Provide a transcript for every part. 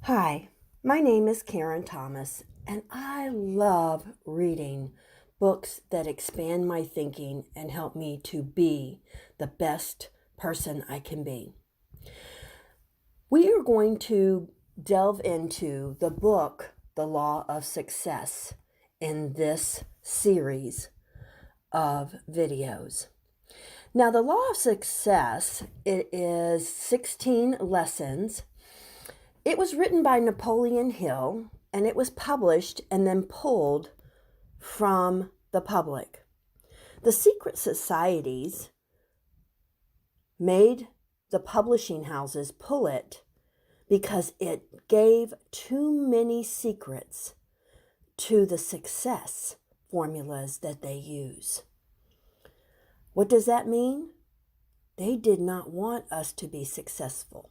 Hi, my name is Karen Thomas, and I love reading books that expand my thinking and help me to be the best person I can be. We are going to delve into the book, The Law of Success, in this series of videos. Now, the Law of Success, it is 16 lessons. It was written by Napoleon Hill, and it was published and then pulled from the public. The secret societies made the publishing houses pull it because it gave too many secrets to the success formulas that they use. What does that mean? They did not want us to be successful.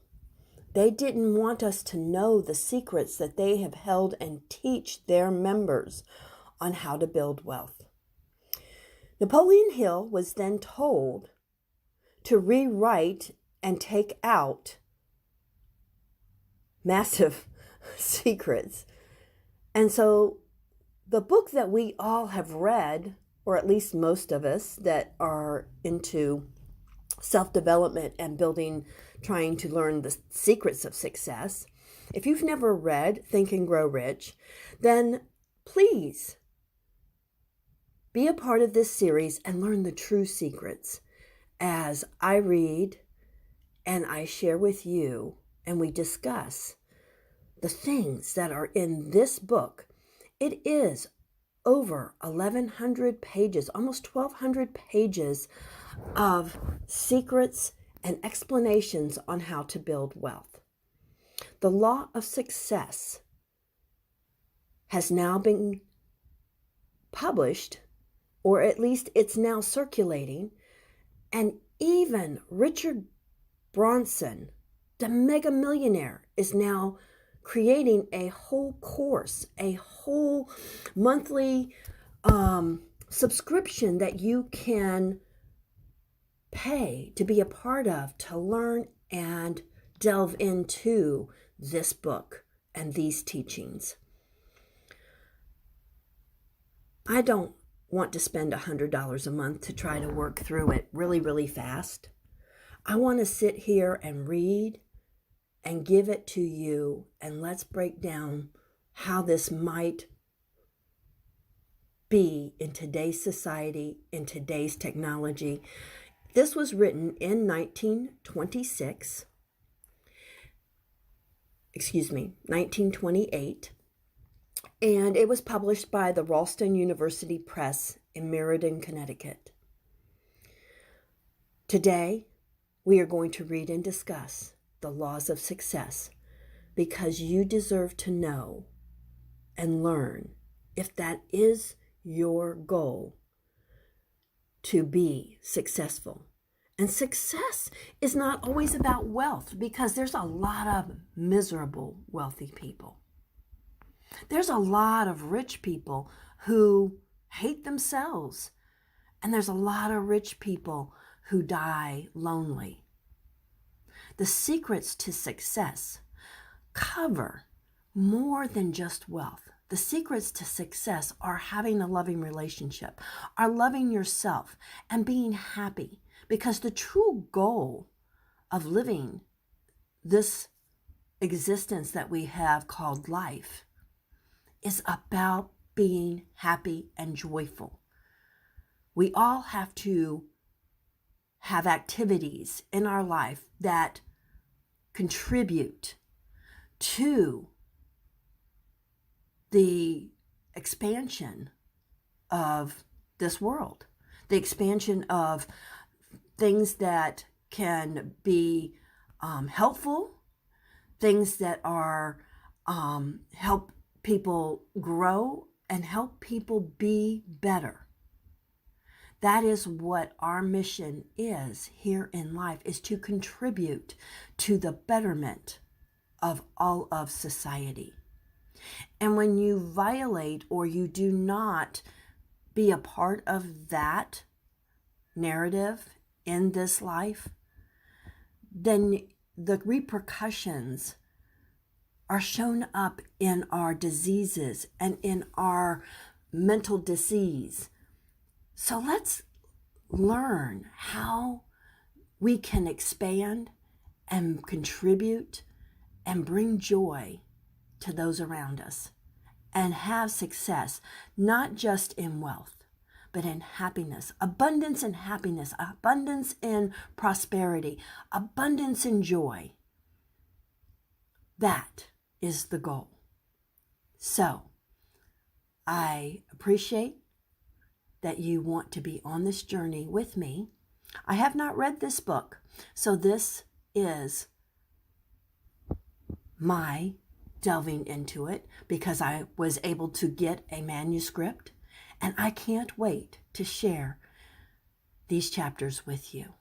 They didn't want us to know the secrets that they have held and teach their members on how to build wealth. Napoleon Hill was then told to rewrite and take out massive secrets. And so the book that we all have read, or at least most of us that are into self-development and trying to learn the secrets of success. If you've never read Think and Grow Rich, then please be a part of this series and learn the true secrets as I read and I share with you and we discuss the things that are in this book. It is over 1,100 pages, almost 1,200 pages of secrets and explanations on how to build wealth. The Law of Success has now been published, or at least it's now circulating, and even Richard Branson, the mega millionaire, is now creating a whole course, a whole monthly subscription that you can pay to be a part of, to learn and delve into this book and these teachings. I don't want to spend $100 a month to try to work through it really fast. I want to sit here and read and give it to you, and let's break down how this might be in today's society, in today's technology. This was written in 1928, and it was published by the Ralston University Press in Meriden, Connecticut. Today, we are going to read and discuss the laws of success because you deserve to know and learn if that is your goal to be successful. And success is not always about wealth because there's a lot of miserable wealthy people. There's a lot of rich people who hate themselves. And there's a lot of rich people who die lonely. The secrets to success cover more than just wealth. The secrets to success are having a loving relationship, are loving yourself and being happy, because the true goal of living this existence that we have called life is about being happy and joyful. We all have to have activities in our life that contribute to the expansion of this world, the expansion of things that can be helpful, things that are help people grow and help people be better. That is what our mission is here in life, is to contribute to the betterment of all of society. And when you violate or you do not be a part of that narrative in this life, then the repercussions are shown up in our diseases and in our mental disease. So let's learn how we can expand and contribute and bring joy to those around us and have success, not just in wealth, but in happiness, abundance in prosperity, abundance in joy. That is the goal. So I appreciate that you want to be on this journey with me. I have not read this book, so this is my delving into it because I was able to get a manuscript, and I can't wait to share these chapters with you.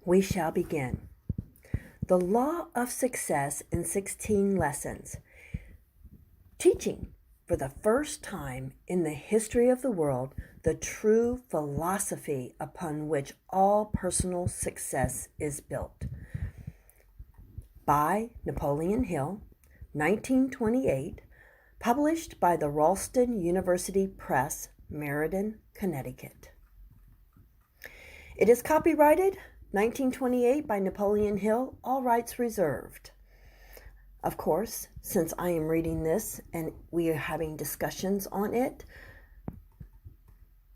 We shall begin. The Law of Success in 16 Lessons. Teaching for the first time in the history of the world the true philosophy upon which all personal success is built. By Napoleon Hill, 1928, published by the Ralston University Press, Meriden, Connecticut. It is copyrighted 1928 by Napoleon Hill, all rights reserved. Of course, since I am reading this and we are having discussions on it,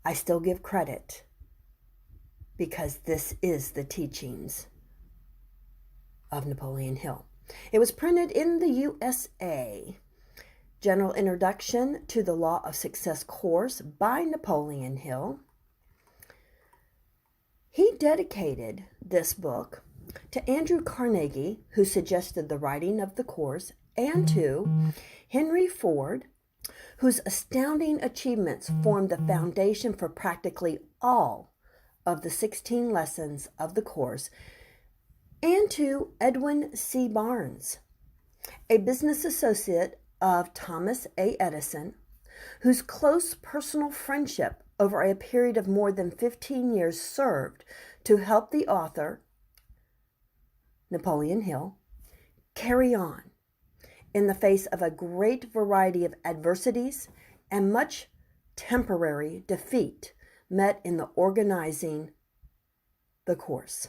I still give credit because this is the teachings of Napoleon Hill. It was printed in the USA. General Introduction to the Law of Success course by Napoleon Hill. He dedicated this book to Andrew Carnegie, who suggested the writing of the course, and to Henry Ford, whose astounding achievements formed the foundation for practically all of the 16 lessons of the course, and to Edwin C. Barnes, a business associate of Thomas A. Edison, whose close personal friendship over a period of more than 15 years served to help the author, Napoleon Hill, carry on in the face of a great variety of adversities and much temporary defeat met in the organizing the course.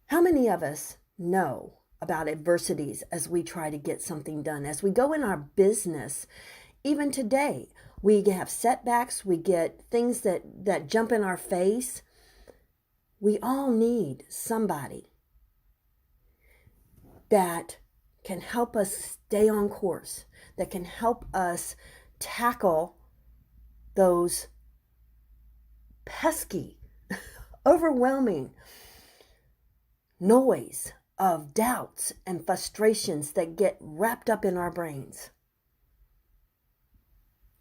How many of us know about adversities as we try to get something done? As we go in our business, even today, we have setbacks, we get things that jump in our face. We all need somebody that can help us stay on course, that can help us tackle those pesky, overwhelming noise of doubts and frustrations that get wrapped up in our brains.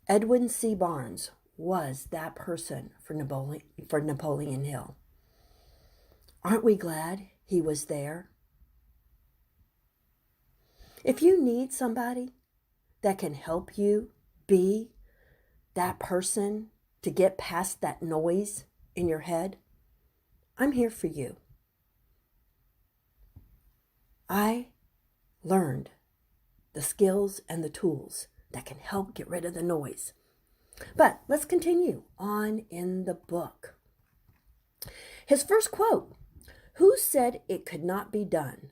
Edwin C. Barnes was that person for Napoleon Hill. Aren't we glad he was there? If you need somebody that can help you be that person to get past that noise in your head, I'm here for you. I learned the skills and the tools that can help get rid of the noise. But let's continue on in the book. His first quote, "Who said it could not be done?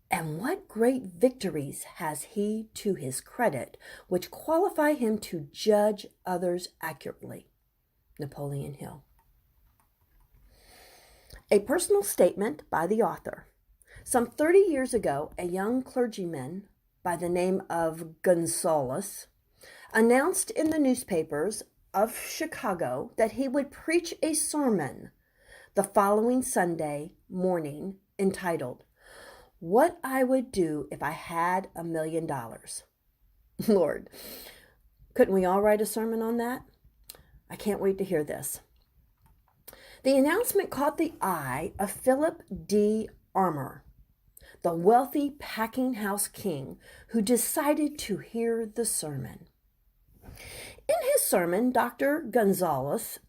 And what great victories has he to his credit, which qualify him to judge others accurately?" Napoleon Hill. A personal statement by the author. Some 30 years ago, a young clergyman by the name of Gonzalez announced in the newspapers of Chicago that he would preach a sermon the following Sunday morning entitled, "What I Would Do If I Had $1 Million." Lord, couldn't we all write a sermon on that? I can't wait to hear this. The announcement caught the eye of Philip D. Armour, the wealthy packing house king who decided to hear the sermon. In his sermon, Dr. Gonzalez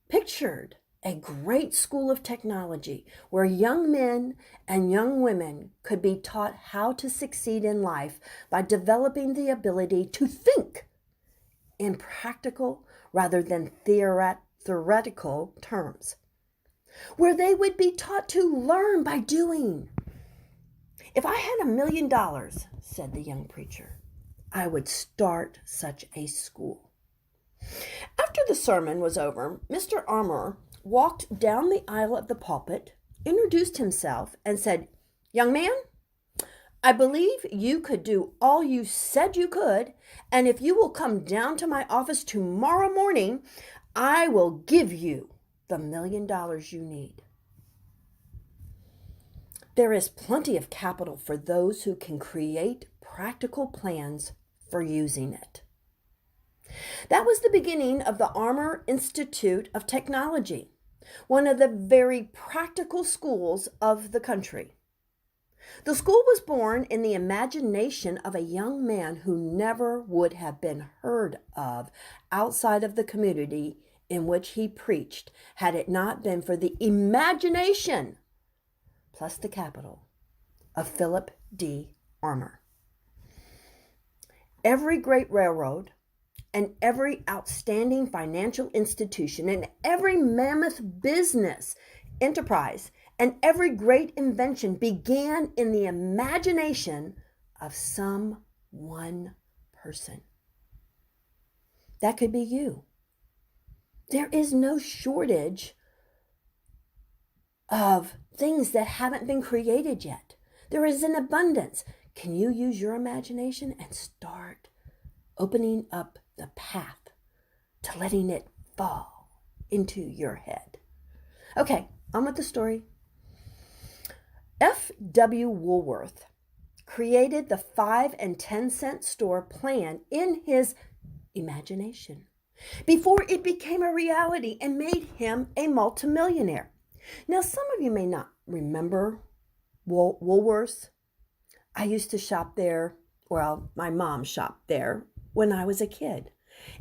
pictured a great school of technology where young men and young women could be taught how to succeed in life by developing the ability to think in practical rather than theoretical terms, where they would be taught to learn by doing. If I had $1 million, said the young preacher, I would start such a school. After the sermon was over, Mr. Armour walked down the aisle of the pulpit, introduced himself, and said, "Young man, I believe you could do all you said you could, and if you will come down to my office tomorrow morning, I will give you the $1 million you need." There is plenty of capital for those who can create practical plans for using it. That was the beginning of the Armour Institute of Technology, one of the very practical schools of the country. The school was born in the imagination of a young man who never would have been heard of outside of the community in which he preached had it not been for the imagination plus the capital of Philip D. Armour. Every great railroad and every outstanding financial institution and every mammoth business enterprise and every great invention began in the imagination of some one person. That could be you. There is no shortage of things that haven't been created yet. There is an abundance. Can you use your imagination and start opening up the path to letting it fall into your head? Okay, on with the story. F.W. Woolworth created the 5 and 10 cent store plan in his imagination before it became a reality and made him a multimillionaire. Now, some of you may not remember Woolworths. I used to shop there, well, my mom shopped there when I was a kid.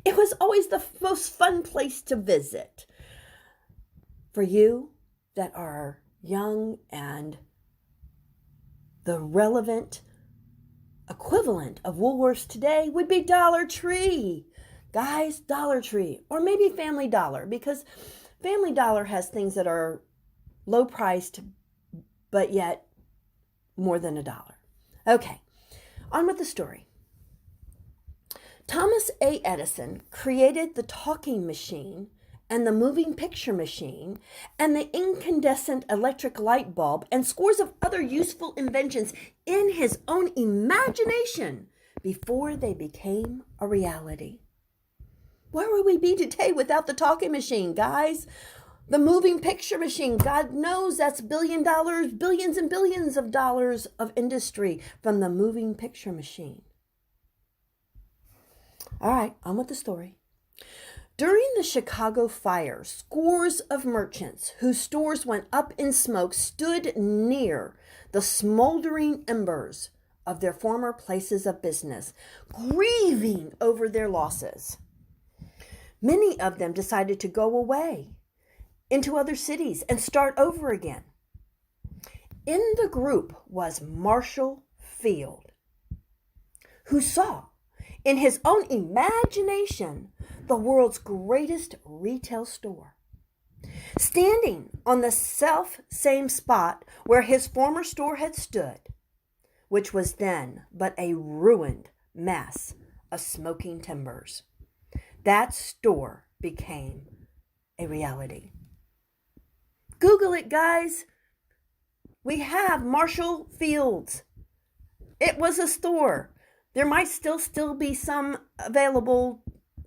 It was always the most fun place to visit. For you that are young and the relevant equivalent of Woolworths today would be Dollar Tree. Guys, Dollar Tree, or maybe Family Dollar, because Family Dollar has things that are low priced, but yet more than $1. Okay, on with the story. Thomas A. Edison created the talking machine and the moving picture machine and the incandescent electric light bulb and scores of other useful inventions in his own imagination before they became a reality. Where would we be today without the talking machine, guys? The moving picture machine, God knows that's billions and billions of dollars of industry from the moving picture machine. All right, on with the story. During the Chicago fire, scores of merchants whose stores went up in smoke stood near the smoldering embers of their former places of business, grieving over their losses. Many of them decided to go away into other cities and start over again. In the group was Marshall Field, who saw in his own imagination the world's greatest retail store, standing on the same spot where his former store had stood, which was then but a ruined mass of smoking timbers. That store became a reality. Google it, guys. We have Marshall Fields. It was a store. There might still be some available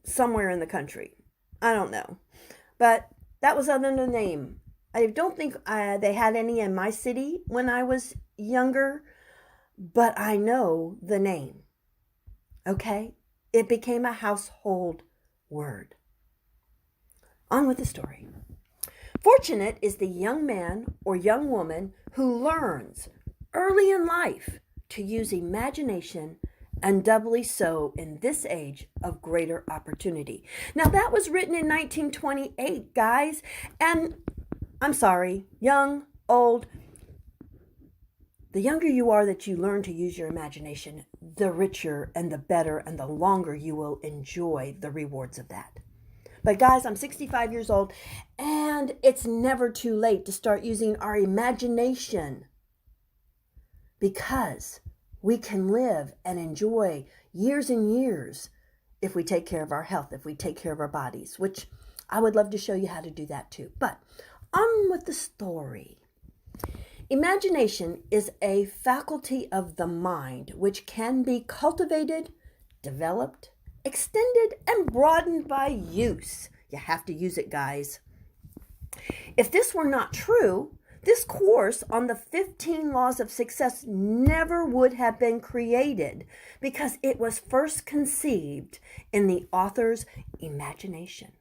somewhere in the country. I don't know. But that was under the name. I don't think they had any in my city when I was younger, but I know the name. Okay? It became a household word. On with the story. Fortunate is the young man or young woman who learns early in life to use imagination and doubly so in this age of greater opportunity. Now, that was written in 1928, guys, and I'm sorry, young, old, the younger you are that you learn to use your imagination, the richer and the better and the longer you will enjoy the rewards of that. But guys, I'm 65 years old, and it's never too late to start using our imagination, because we can live and enjoy years and years if we take care of our health, if we take care of our bodies, which I would love to show you how to do that too. But on with the story. Imagination is a faculty of the mind which can be cultivated, developed, extended, and broadened by use. You have to use it, guys. If this were not true, this course on the 15 laws of success never would have been created, because it was first conceived in the author's imagination,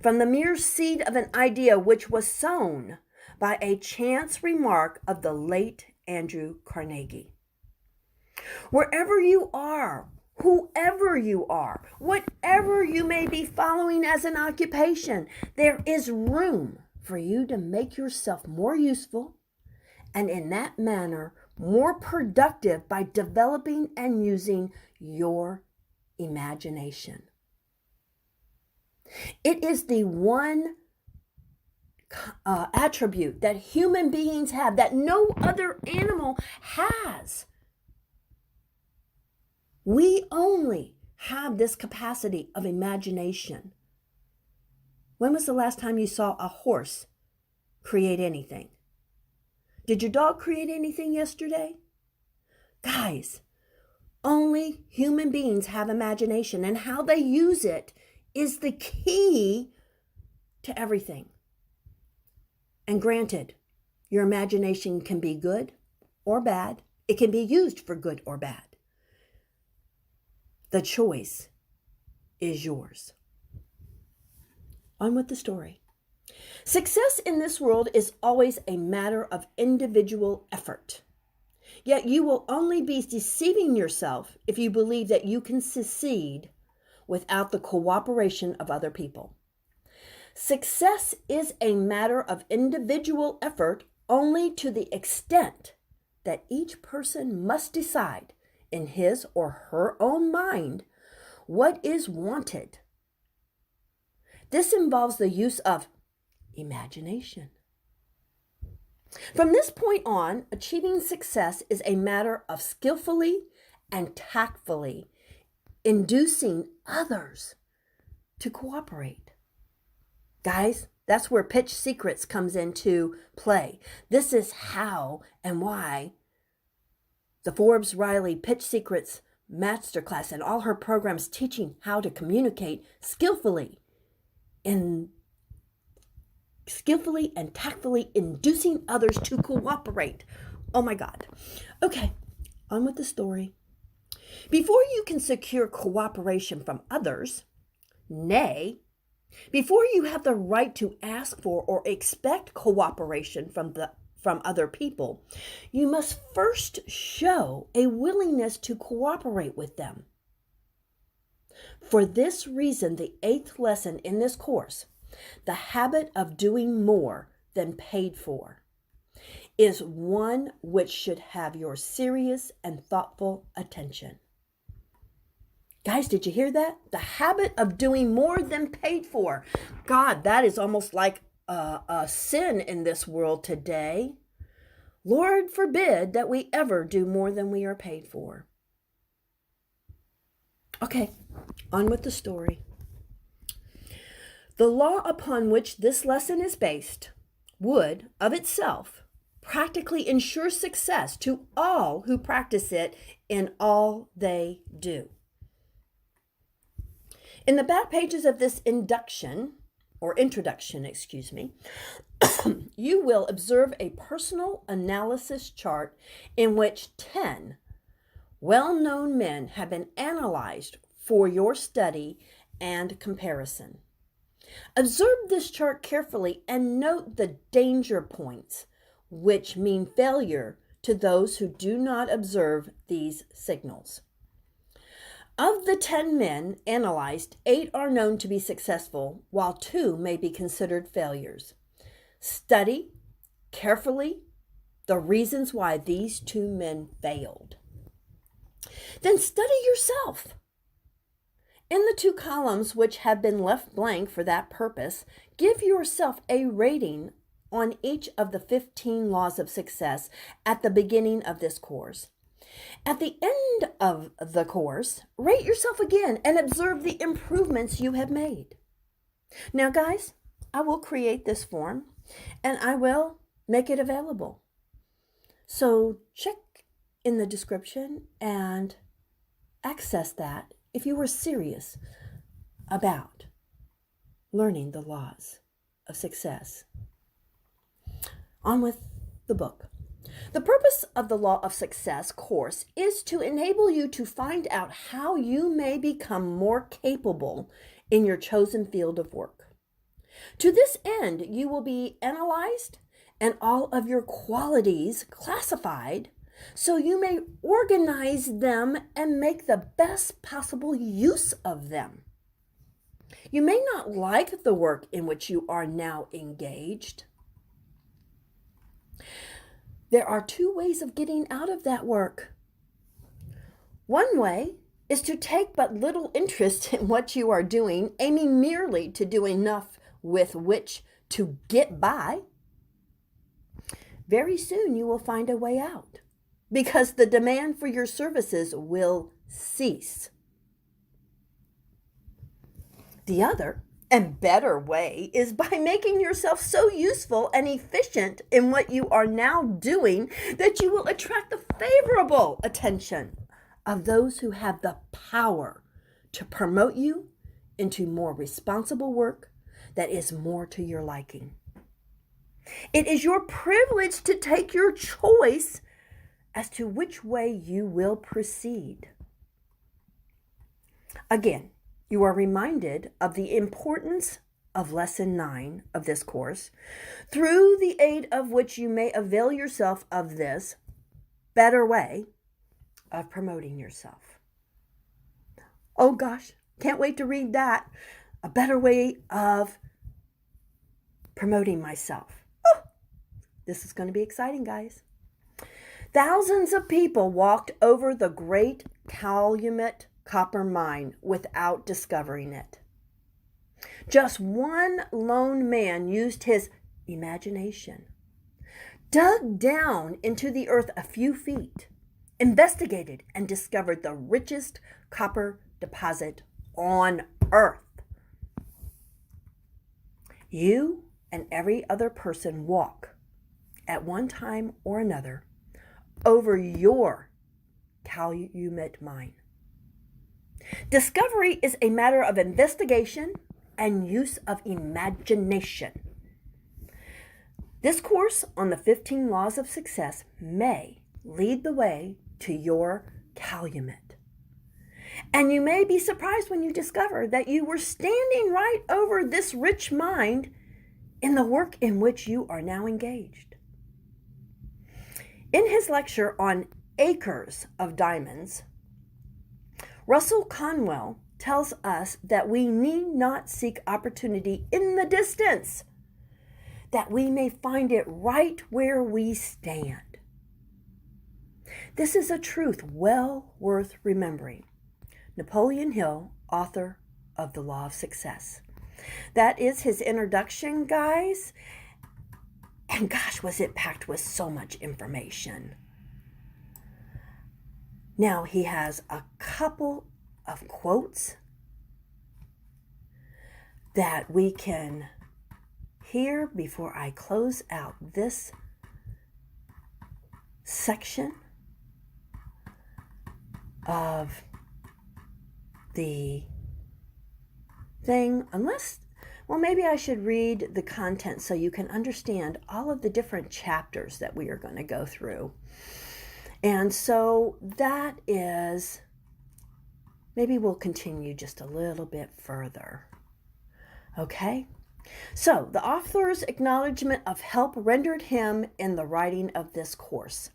from the mere seed of an idea which was sown by a chance remark of the late Andrew Carnegie. Wherever you are, whoever you are, whatever you may be following as an occupation, there is room for you to make yourself more useful, and in that manner more productive, by developing and using your imagination. It is the one attribute that human beings have that no other animal has. We only have this capacity of imagination. When was the last time you saw a horse create anything? Did your dog create anything yesterday? Guys, only human beings have imagination, and how they use it is the key to everything. And granted, your imagination can be good or bad. It can be used for good or bad. The choice is yours. On with the story. Success in this world is always a matter of individual effort. Yet you will only be deceiving yourself if you believe that you can succeed without the cooperation of other people. Success is a matter of individual effort only to the extent that each person must decide in his or her own mind what is wanted. This involves the use of imagination. From this point on, achieving success is a matter of skillfully and tactfully inducing others to cooperate. Guys, that's where Pitch Secrets comes into play. This is how and why the Forbes Riley Pitch Secrets Masterclass and all her programs teaching how to communicate skillfully and tactfully inducing others to cooperate. Oh my God. Okay, on with the story. Before you can secure cooperation from others, nay, before you have the right to ask for or expect cooperation from other people, you must first show a willingness to cooperate with them. For this reason, the 8th lesson in this course, the habit of doing more than paid for, is one which should have your serious and thoughtful attention. Guys, did you hear that? The habit of doing more than paid for. God, that is almost like a sin in this world today. Lord forbid that we ever do more than we are paid for. Okay, on with the story. The law upon which this lesson is based would, of itself, practically ensure success to all who practice it in all they do. In the back pages of this introduction, you will observe a personal analysis chart in which 10 well-known men have been analyzed for your study and comparison. Observe this chart carefully and note the danger points, which mean failure to those who do not observe these signals. Of the 10 men analyzed, 8 are known to be successful, while 2 may be considered failures. Study carefully the reasons why these 2 men failed. Then study yourself. In the 2 columns which have been left blank for that purpose, give yourself a rating on each of the 15 laws of success at the beginning of this course. At the end of the course, rate yourself again and observe the improvements you have made. Now, guys, I will create this form and I will make it available. So check in the description and access that if you were serious about learning the laws of success. On with the book. The purpose of the Law of Success course is to enable you to find out how you may become more capable in your chosen field of work. To this end, you will be analyzed and all of your qualities classified so you may organize them and make the best possible use of them. You may not like the work in which you are now engaged. There are 2 ways of getting out of that work. One way is to take but little interest in what you are doing, aiming merely to do enough with which to get by. Very soon you will find a way out because the demand for your services will cease. The other and better way is by making yourself so useful and efficient in what you are now doing that you will attract the favorable attention of those who have the power to promote you into more responsible work that is more to your liking. It is your privilege to take your choice as to which way you will proceed. Again, you are reminded of the importance of Lesson 9 of this course, through the aid of which you may avail yourself of this better way of promoting yourself. Oh gosh, can't wait to read that. A better way of promoting myself. Oh, this is going to be exciting, guys. Thousands of people walked over the great Calumet copper mine without discovering it. Just one lone man used his imagination, dug down into the earth a few feet, investigated, and discovered the richest copper deposit on earth. You and every other person walk, at one time or another, over your Calumet mine. Discovery is a matter of investigation and use of imagination. This course on the 15 laws of success may lead the way to your Calumet. And you may be surprised when you discover that you were standing right over this rich mine in the work in which you are now engaged. In his lecture on Acres of Diamonds, Russell Conwell tells us that we need not seek opportunity in the distance, that we may find it right where we stand. This is a truth well worth remembering. Napoleon Hill, author of The Law of Success. That is his introduction, guys. And gosh, was it packed with so much information. Now, he has a couple of quotes that we can hear before I close out this section of the thing. Well, maybe I should read the content so you can understand all of the different chapters that we are going to go through. And so that is, maybe we'll continue just a little bit further. Okay? So the author's acknowledgement of help rendered him in the writing of this course.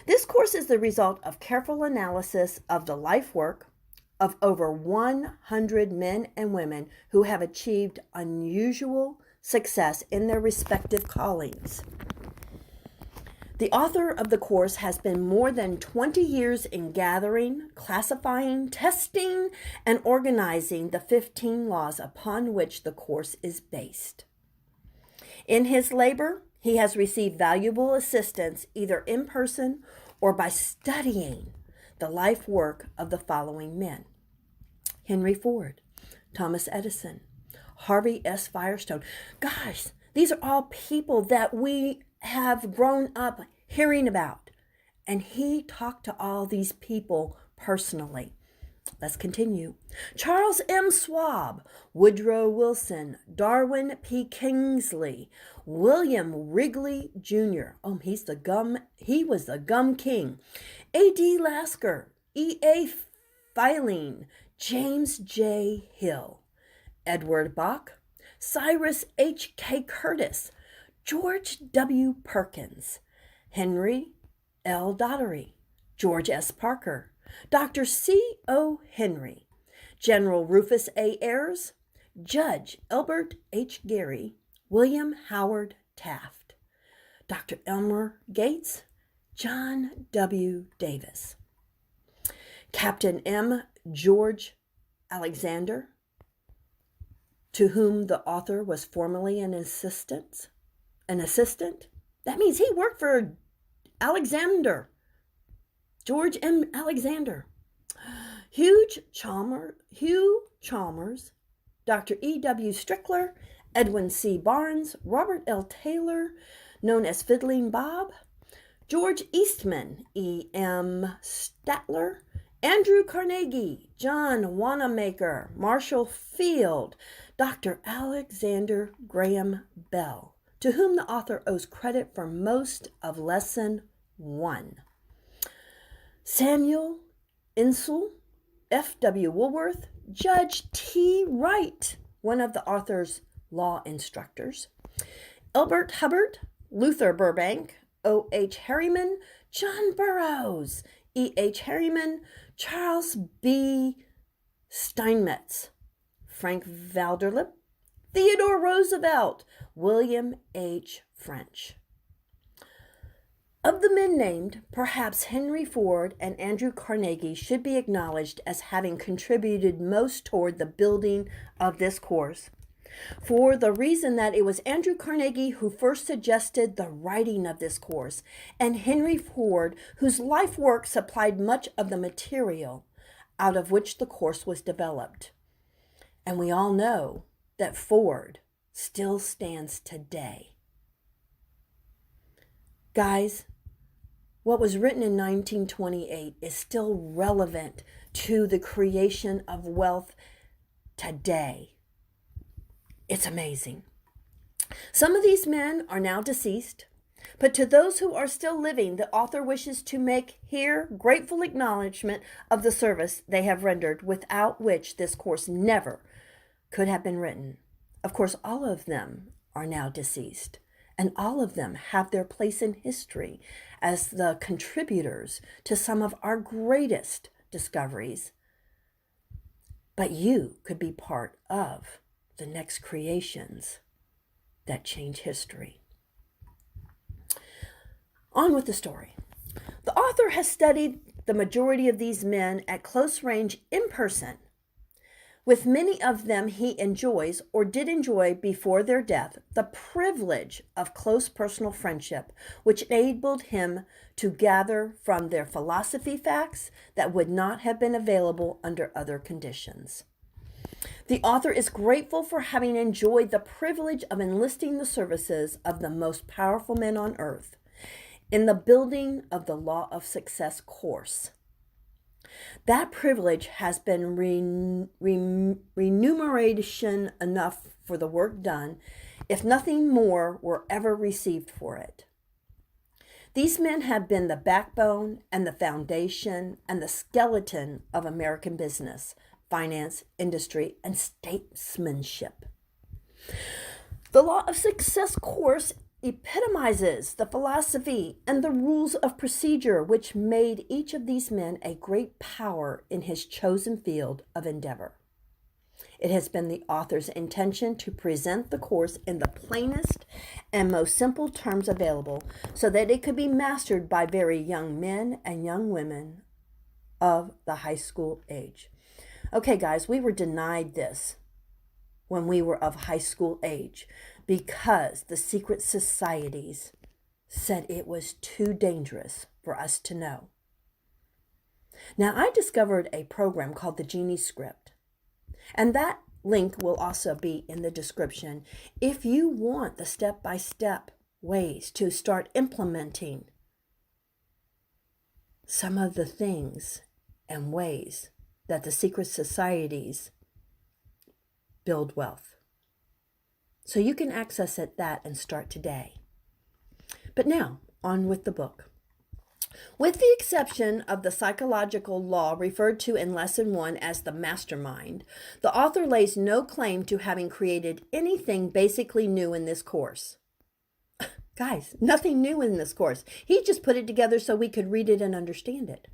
This course is the result of careful analysis of the life work, of over 100 men and women who have achieved unusual success in their respective callings. The author of the course has been more than 20 years in gathering, classifying, testing, and organizing the 15 laws upon which the course is based. In his labor, he has received valuable assistance either in person or by studying the life work of the following men: Henry Ford, Thomas Edison, Harvey S. Firestone. Gosh, these are all people that we have grown up hearing about. And he talked to all these people personally. Let's continue. Charles M. Schwab, Woodrow Wilson, Darwin P. Kingsley, William Wrigley Jr. Oh, he was the gum king. A.D. Lasker, E.A. Filing, James J. Hill, Edward Bach, Cyrus H.K. Curtis, George W. Perkins, Henry L. Daugherty, George S. Parker, Dr. C.O. Henry, General Rufus A. Ayres, Judge Elbert H. Gary, William Howard Taft, Dr. Elmer Gates, John W. Davis, Captain M. George Alexander, to whom the author was formerly an assistant. That means he worked for Alexander, George M. Alexander. Hugh Chalmers, Dr. E.W. Strickler, Edwin C. Barnes, Robert L. Taylor, known as Fiddling Bob, George Eastman, E.M. Statler, Andrew Carnegie, John Wanamaker, Marshall Field, Dr. Alexander Graham Bell, to whom the author owes credit for most of Lesson 1. Samuel Insull, F.W. Woolworth, Judge T. Wright, one of the author's law instructors, Elbert Hubbard, Luther Burbank, O.H. Harriman, John Burroughs, E.H. Harriman, Charles B. Steinmetz, Frank Vanderlip, Theodore Roosevelt, William H. French. Of the men named, perhaps Henry Ford and Andrew Carnegie should be acknowledged as having contributed most toward the building of this course, for the reason that it was Andrew Carnegie who first suggested the writing of this course, and Henry Ford whose life work supplied much of the material out of which the course was developed. And we all know that Ford still stands today. Guys, what was written in 1928 is still relevant to the creation of wealth today. It's amazing. Some of these men are now deceased, but to those who are still living, the author wishes to make here grateful acknowledgement of the service they have rendered, without which this course never could have been written. Of course, all of them are now deceased, and all of them have their place in history as the contributors to some of our greatest discoveries. But you could be part of the next creations that change history. On with the story. The author has studied the majority of these men at close range in person. With many of them, he enjoys, or did enjoy before their death, the privilege of close personal friendship, which enabled him to gather from their philosophy facts that would not have been available under other conditions. The author is grateful for having enjoyed the privilege of enlisting the services of the most powerful men on earth in the building of the Law of Success course. That privilege has been remuneration enough for the work done, if nothing more were ever received for it. These men have been the backbone and the foundation and the skeleton of American business, finance, industry, and statesmanship. The Law of Success course epitomizes the philosophy and the rules of procedure which made each of these men a great power in his chosen field of endeavor. It has been the author's intention to present the course in the plainest and most simple terms available so that it could be mastered by very young men and young women of the high school age. Okay, guys, we were denied this when we were of high school age because the secret societies said it was too dangerous for us to know. Now, I discovered a program called the Genie Script, and that link will also be in the description if you want the step-by-step ways to start implementing some of the things and ways that the secret societies build wealth. So you can access that and start today. But now, on with the book. With the exception of the psychological law referred to in Lesson 1 as the mastermind, the author lays no claim to having created anything basically new in this course. Guys, nothing new in this course. He just put it together so we could read it and understand it.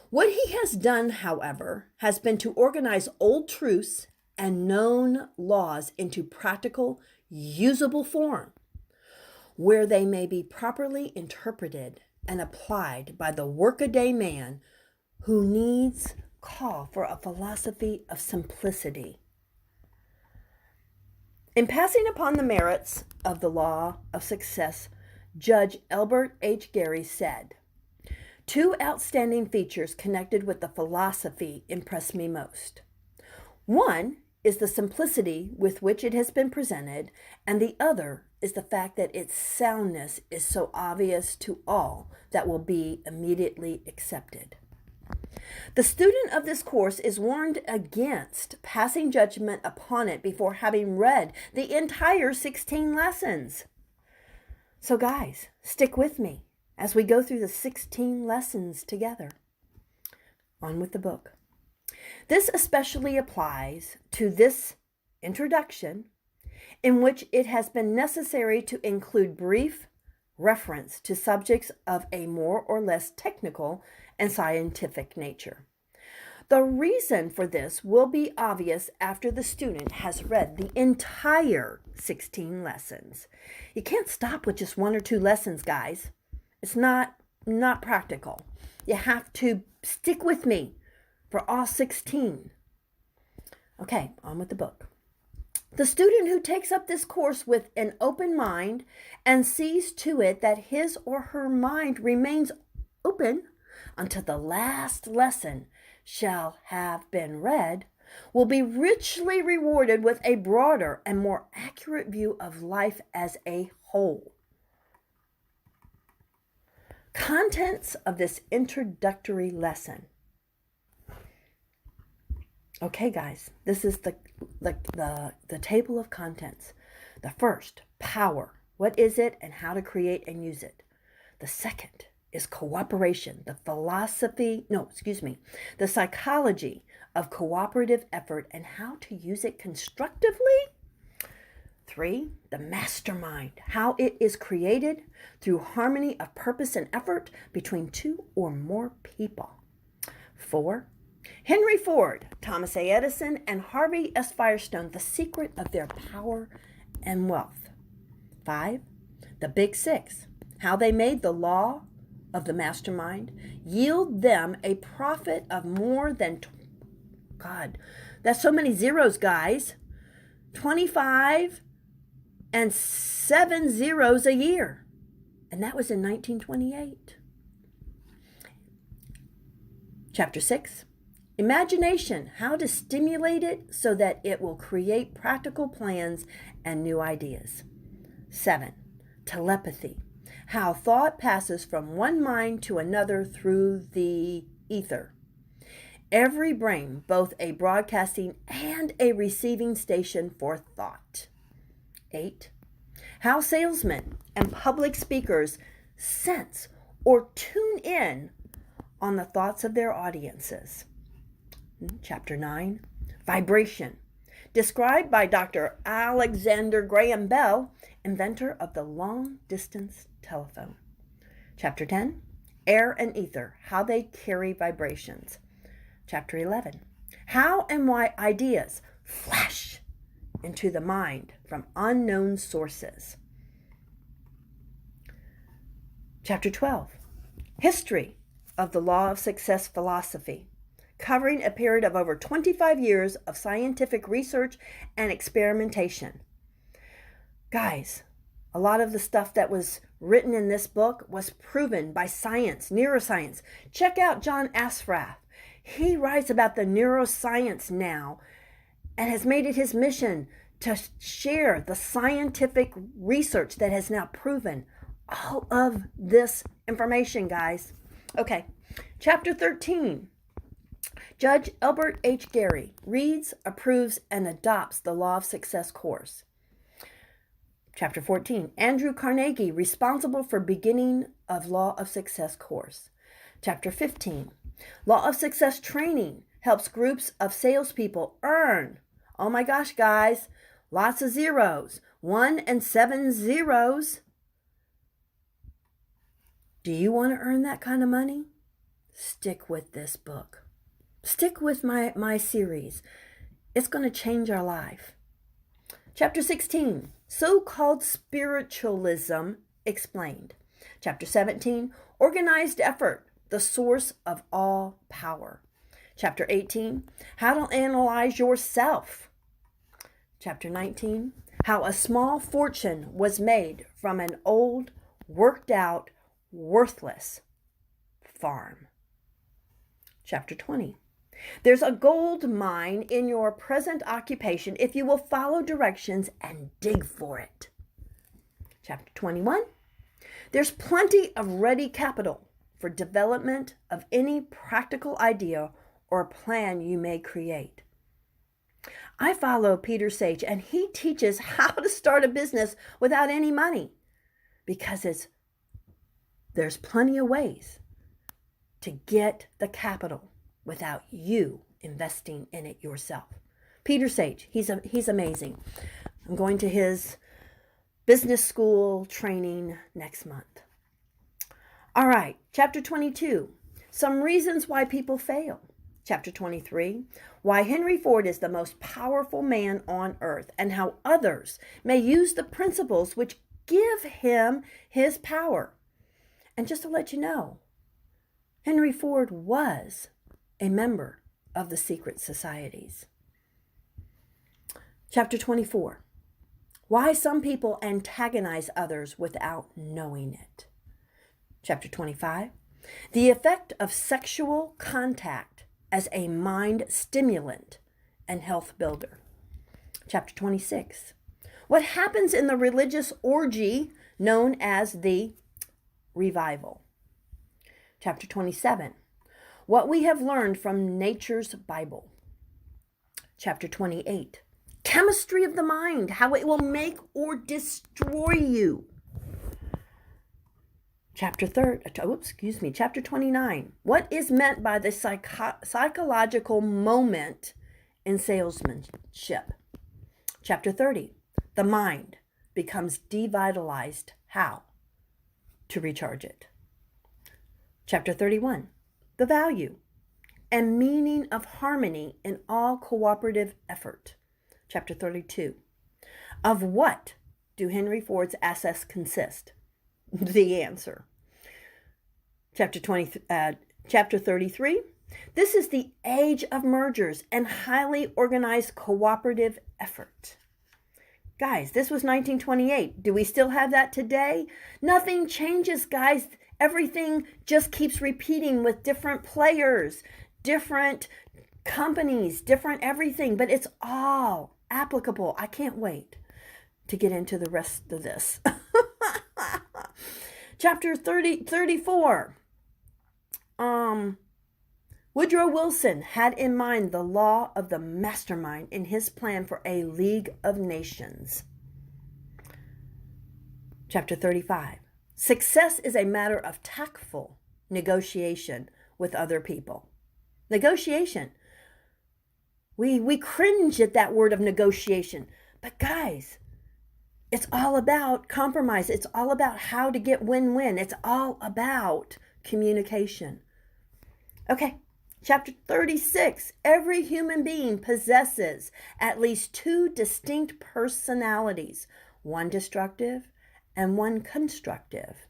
What he has done, however, has been to organize old truths and known laws into practical, usable form, where they may be properly interpreted and applied by the workaday man who needs call for a philosophy of simplicity. In passing upon the merits of the law of success, Judge Elbert H. Gary said, "Two outstanding features connected with the philosophy impress me most. One is the simplicity with which it has been presented, and the other is the fact that its soundness is so obvious to all that will be immediately accepted. The student of this course is warned against passing judgment upon it before having read the entire 16 lessons." So guys, stick with me as we go through the 16 lessons together. On with the book. This especially applies to this introduction, in which it has been necessary to include brief reference to subjects of a more or less technical and scientific nature. The reason for this will be obvious after the student has read the entire 16 lessons. You can't stop with just 1 or 2 lessons, guys. It's not practical. You have to stick with me for all 16. Okay, on with the book. The student who takes up this course with an open mind and sees to it that his or her mind remains open until the last lesson shall have been read will be richly rewarded with a broader and more accurate view of life as a whole. Contents of this introductory lesson. Okay, guys, this is the table of contents. The first, power. What is it and how to create and use it? The second is cooperation, the psychology of cooperative effort and how to use it constructively. 3, the mastermind, how it is created through harmony of purpose and effort between 2 or more people. 4, Henry Ford, Thomas A. Edison, and Harvey S. Firestone, the secret of their power and wealth. 5, the Big 6, how they made the law of the mastermind yield them a profit of more than, God, that's so many zeros, guys, 25 and 7 zeros a year. And that was in 1928. Chapter 6, imagination, how to stimulate it so that it will create practical plans and new ideas. 7, telepathy, how thought passes from one mind to another through the ether. Every brain, both a broadcasting and a receiving station for thought. 8, how salesmen and public speakers sense or tune in on the thoughts of their audiences. Chapter 9, vibration, described by Dr. Alexander Graham Bell, inventor of the long-distance telephone. Chapter 10, Air and Ether, How They Carry Vibrations. Chapter 11, How and Why Ideas Flash into the Mind from Unknown Sources. Chapter 12, History of the Law of Success Philosophy, covering a period of over 25 years of scientific research and experimentation. Guys, a lot of the stuff that was written in this book was proven by science, neuroscience. Check out John Asrath. He writes about the neuroscience now and has made it his mission to share the scientific research that has now proven all of this information, guys. Okay, chapter 13. Judge Elbert H. Gary reads, approves, and adopts the Law of Success course. Chapter 14. Andrew Carnegie, responsible for beginning of Law of Success course. Chapter 15. Law of Success training helps groups of salespeople earn, oh my gosh, guys, lots of zeros, 1 and 7 zeros. Do you want to earn that kind of money? Stick with this book. Stick with my series. It's going to change our life. Chapter 16, So-Called Spiritualism Explained. Chapter 17, Organized Effort, the Source of All Power. Chapter 18, How to Analyze Yourself. Chapter 19, How a Small Fortune Was Made from an Old, Worked Out, Worthless Farm. Chapter 20, There's a gold mine in your present occupation if you will follow directions and dig for it. Chapter 21, There's plenty of ready capital for development of any practical idea or plan you may create. I follow Peter Sage, and he teaches how to start a business without any money because there's plenty of ways to get the capital without you investing in it yourself. Peter Sage, he's amazing. I'm going to his business school training next month. All right, chapter 22, Some Reasons Why People Fail. Chapter 23, Why Henry Ford is the most powerful man on earth and how others may use the principles which give him his power. And just to let you know, Henry Ford was a member of the secret societies. Chapter 24, Why Some People Antagonize Others Without Knowing It. Chapter 25, The Effect of Sexual Contact as a Mind Stimulant and Health Builder. Chapter 26, What Happens in the Religious Orgy Known as the Revival. Chapter 27, What We Have Learned from Nature's Bible. Chapter 28, Chemistry of the Mind, How It Will Make or Destroy You. Chapter 29, What is meant by the psychological moment in salesmanship. Chapter 30, The Mind Becomes Devitalized, How to Recharge It. Chapter 31, The Value and Meaning of Harmony in All Cooperative Effort. Chapter 32, Of What Do Henry Ford's Assets Consist? The answer. Chapter 33, This is the Age of Mergers and Highly Organized Cooperative Effort. Guys, this was 1928. Do we still have that today? Nothing changes, guys. Everything just keeps repeating with different players, different companies, different everything, but it's all applicable. I can't wait to get into the rest of this. Chapter 34. Woodrow Wilson had in mind the law of the mastermind in his plan for a League of Nations. Chapter 35. Success is a matter of tactful negotiation with other people. Negotiation. We cringe at that word of negotiation. But guys, it's all about compromise. It's all about how to get win-win. It's all about communication. Okay, chapter 36. Every human being possesses at least two distinct personalities, one destructive and one constructive.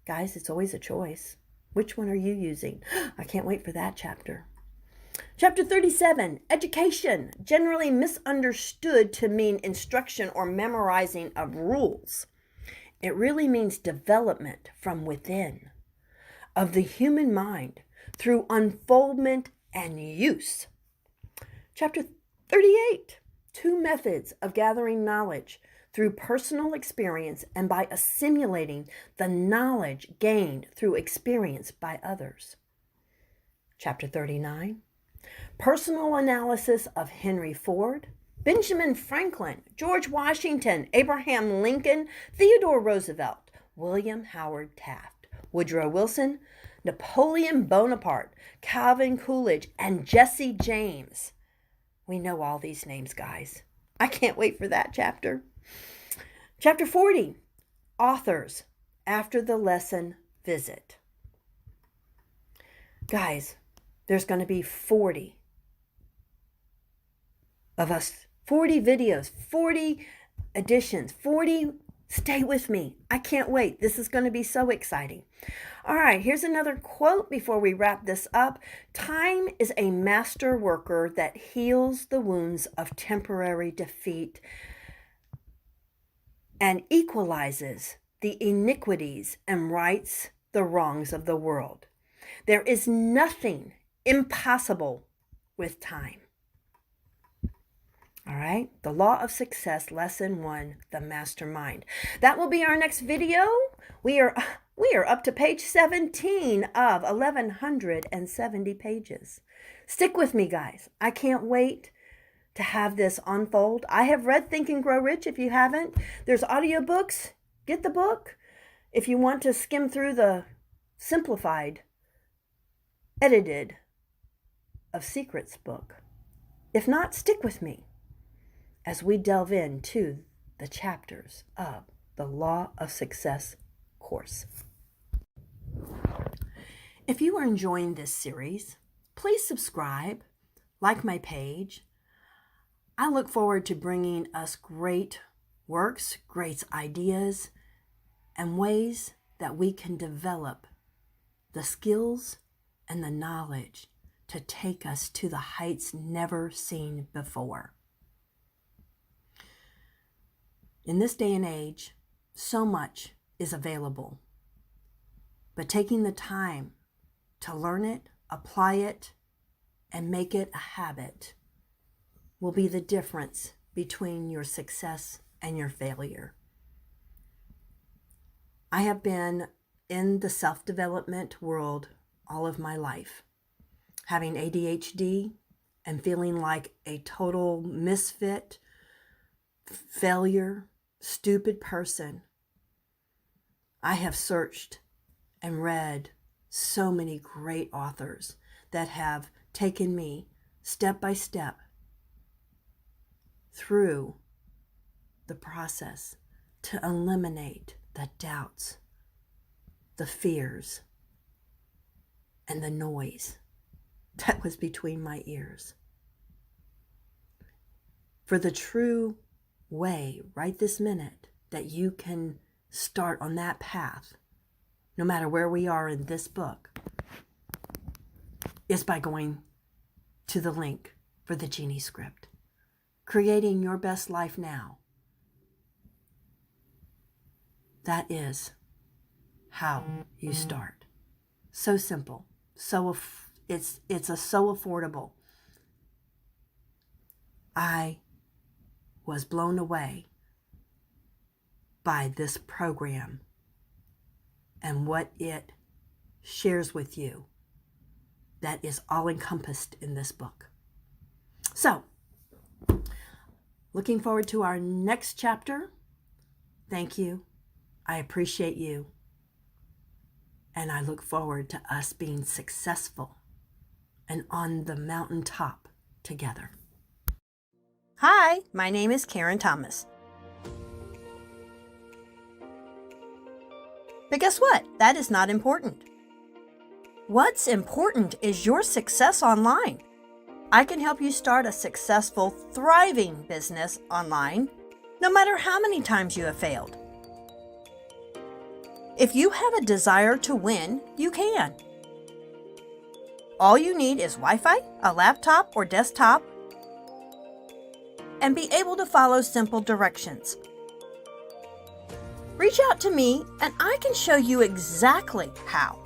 Guys, it's always a choice. Which one are you using? I can't wait for that chapter. Chapter 37, education, generally misunderstood to mean instruction or memorizing of rules. It really means development from within of the human mind through unfoldment and use. Chapter 38, two methods of gathering knowledge through personal experience and by assimilating the knowledge gained through experience by others. Chapter 39, personal analysis of Henry Ford, Benjamin Franklin, George Washington, Abraham Lincoln, Theodore Roosevelt, William Howard Taft, Woodrow Wilson, Napoleon Bonaparte, Calvin Coolidge, and Jesse James. We know all these names, guys. I can't wait for that chapter. Chapter 40, authors after the lesson visit. Guys, there's going to be 40 of us, 40 videos, 40 editions, 40. Stay with me. I can't wait. This is going to be so exciting. All right, here's another quote before we wrap this up. Time is a master worker that heals the wounds of temporary defeat and equalizes the iniquities and rights the wrongs of the world. There is nothing impossible with time. All right, the law of success, lesson 1, the mastermind. That will be our next video. We are up to page 17 of 1,170 pages. Stick with me, guys. I can't wait to have this unfold. I have read Think and Grow Rich. If you haven't, there's audiobooks. Get the book. If you want to skim through the simplified, edited of Secrets book. If not, stick with me as we delve into the chapters of the Law of Success course. If you are enjoying this series, please subscribe, like my page. I look forward to bringing us great works, great ideas, and ways that we can develop the skills and the knowledge to take us to the heights never seen before. In this day and age, so much is available, but taking the time to learn it, apply it, and make it a habit will be the difference between your success and your failure. I have been in the self-development world all of my life, having ADHD and feeling like a total misfit, failure, stupid person. I have searched and read so many great authors that have taken me step by step through the process to eliminate the doubts, the fears, and the noise that was between my ears. For the true way right this minute that you can start on that path, no matter where we are in this book, is by going to the link for the Genie script. Creating your best life now. That is how you start. So simple. It's so affordable. I was blown away by this program and what it shares with you that is all encompassed in this book. So, looking forward to our next chapter. Thank you. I appreciate you. And I look forward to us being successful and on the mountaintop together. Hi, my name is Karen Thomas. But guess what? That is not important. What's important is your success online. I can help you start a successful, thriving business online, no matter how many times you have failed. If you have a desire to win, you can. All you need is Wi-Fi, a laptop or desktop, and be able to follow simple directions. Reach out to me and I can show you exactly how.